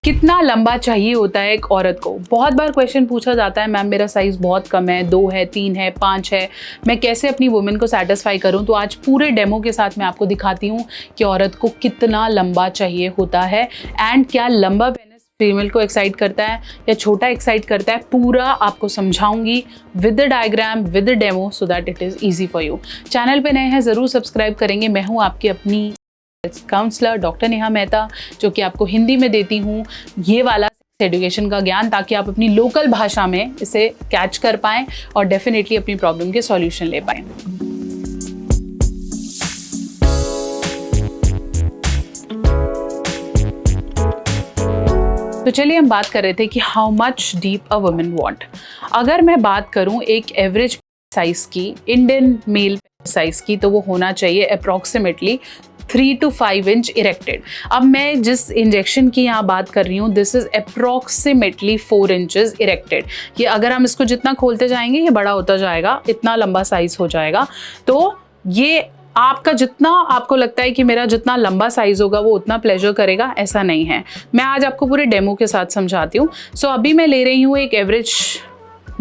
कितना लंबा चाहिए होता है एक औरत को? बहुत बार क्वेश्चन पूछा जाता है, मैम मेरा साइज़ बहुत कम है, 2 है, 3 है, 5 है, मैं कैसे अपनी वुमेन को सेटिस्फाई करूं? तो आज पूरे डेमो के साथ मैं आपको दिखाती हूं कि औरत को कितना लंबा चाहिए होता है एंड क्या लंबा पेनिस फीमेल को एक्साइट करता है या छोटा एक्साइट करता है, पूरा आपको समझाऊंगी with the diagram, with the demo, so that it is easy for you. Channel पे नए हैं ज़रूर सब्सक्राइब करेंगे। मैं हूँ आपकी अपनी काउंसलर डॉक्टर नेहा मेहता, जो कि आपको हिंदी में देती हूँ ये वाला एजुकेशन का ज्ञान, ताकि आप अपनी लोकल भाषा में इसे कैच कर पाएँ और डेफिनेटली अपनी प्रॉब्लम के सॉल्यूशन ले पाएँ। तो चलिए हम बात कर रहे थे कि how much deep a woman want. अगर मैं बात करूं एक एवरेज साइज की, इंडियन मेल साइज की, तो वो होना चाहिए अप्रॉक्सीमेटली 3 to 5 इंच इरेक्टेड। अब मैं जिस इंजेक्शन की यहाँ बात कर रही हूँ, this is approximately 4 inches erected. ये अगर हम इसको जितना खोलते जाएंगे ये बड़ा होता जाएगा, इतना लंबा साइज हो जाएगा। तो ये आपका जितना आपको लगता है कि मेरा जितना लंबा साइज होगा वो उतना प्लेजर करेगा, ऐसा नहीं है। मैं आज आपको पूरे डेमो के साथ समझाती हूँ। सो अभी मैं ले रही हूँ एक एवरेज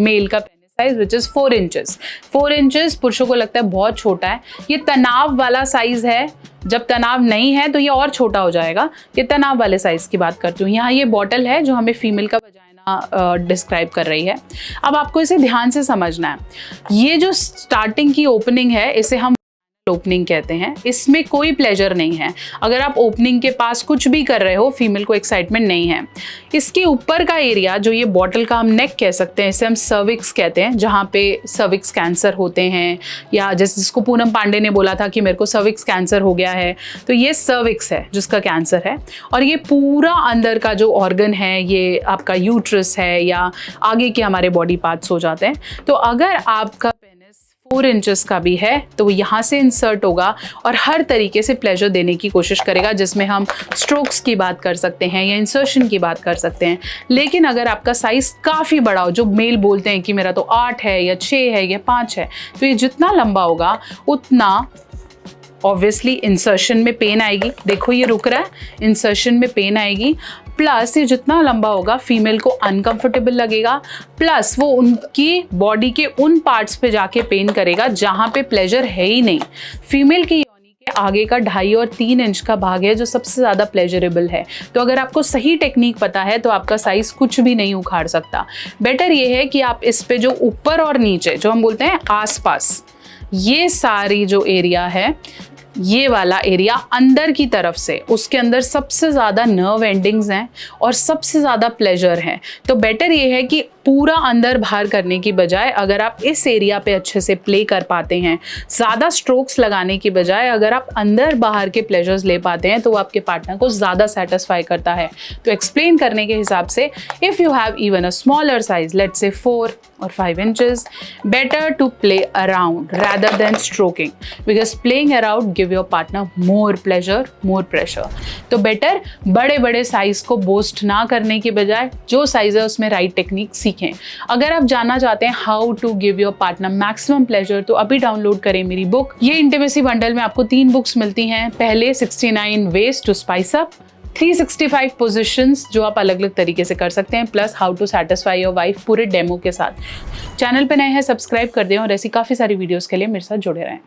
मेल का size which is 4 inches. 4 inches पुरुषों को लगता है बहुत छोटा है। ये तनाव वाला साइज है, जब तनाव नहीं है तो ये और छोटा हो जाएगा। ये तनाव वाले साइज की बात करती हूँ। यहाँ ये बॉटल है जो हमें फीमेल का वजाइना डिस्क्राइब कर रही है। अब आपको इसे ध्यान से समझना है। ये जो स्टार्टिंग की ओपनिंग है इसे हम ओपनिंग कहते हैं। इसमें कोई प्लेजर नहीं है। अगर आप ओपनिंग के पास कुछ भी कर रहे हो, फीमेल को एक्साइटमेंट नहीं है। इसके ऊपर का एरिया जो ये बॉटल का हम नेक कह सकते हैं, इसे हम सर्विक्स कहते हैं, जहाँ पे सर्विक्स कैंसर होते हैं, या जैसे जिसको पूनम पांडे ने बोला था कि मेरे को सर्विक्स कैंसर हो गया है, तो ये सर्विक्स है जिसका कैंसर है। और ये पूरा अंदर का जो ऑर्गन है, ये आपका यूट्रस है या आगे के हमारे बॉडी पार्ट्स हो जाते हैं। तो अगर आपका 4 इंचेस का भी है तो वो यहाँ से इंसर्ट होगा और हर तरीके से प्लेजर देने की कोशिश करेगा, जिसमें हम स्ट्रोक्स की बात कर सकते हैं या इंसर्शन की बात कर सकते हैं। लेकिन अगर आपका साइज काफ़ी बड़ा हो, जो मेल बोलते हैं कि मेरा तो 8 है या 6 है या 5 है, तो ये जितना लंबा होगा उतना ऑब्वियसली इंसर्शन में पेन आएगी। देखो ये रुक रहा है, इंसर्शन में पेन आएगी। प्लस ये जितना लंबा होगा फीमेल को अनकंफर्टेबल लगेगा, प्लस वो उनकी बॉडी के उन पार्ट्स पे जाके पेन करेगा जहाँ पे प्लेजर है ही नहीं। फीमेल की योनि के आगे का 2.5 और 3 इंच का भाग है जो सबसे ज़्यादा प्लेजरेबल है। तो अगर आपको सही टेक्निक पता है तो आपका साइज़ कुछ भी नहीं उखाड़ सकता। बेटर ये है कि आप इस पे जो ऊपर और नीचे, जो हम बोलते हैं आसपास, ये सारी जो एरिया है, ये वाला एरिया अंदर की तरफ से, उसके अंदर सबसे ज़्यादा नर्व एंडिंग्स हैं और सबसे ज़्यादा प्लेजर है। तो बेटर ये है कि पूरा अंदर बाहर करने की बजाय अगर आप इस एरिया पे अच्छे से प्ले कर पाते हैं, ज़्यादा स्ट्रोक्स लगाने की बजाय अगर आप अंदर बाहर के प्लेजर्स ले पाते हैं, तो वो आपके पार्टनर को ज़्यादा सेटिस्फाई करता है। तो एक्सप्लेन करने के हिसाब से, if you have even a smaller size, let's say 4 or 5 inches, better to play around rather than stroking, because playing around give your partner more pleasure, more pressure. तो बेटर बड़े बड़े साइज को boast ना करने की बजाय जो size है उसमें राइट टेक्निक सीखें। अगर आप जानना चाहते हैं how to give your partner maximum pleasure, तो अभी डाउनलोड करें मेरी बुक। ये इंटीमेसी बंडल में आपको 3 बुक्स मिलती हैं। पहले 69 ways to spice up, 365 positions जो आप अलग अलग तरीके से कर सकते हैं, plus how to satisfy your wife पूरे डेमो के साथ। चैनल पे नए हैं सब्सक्राइब कर दें और ऐसी काफ़ी सारी वीडियोस के लिए मेरे साथ जुड़े रहें।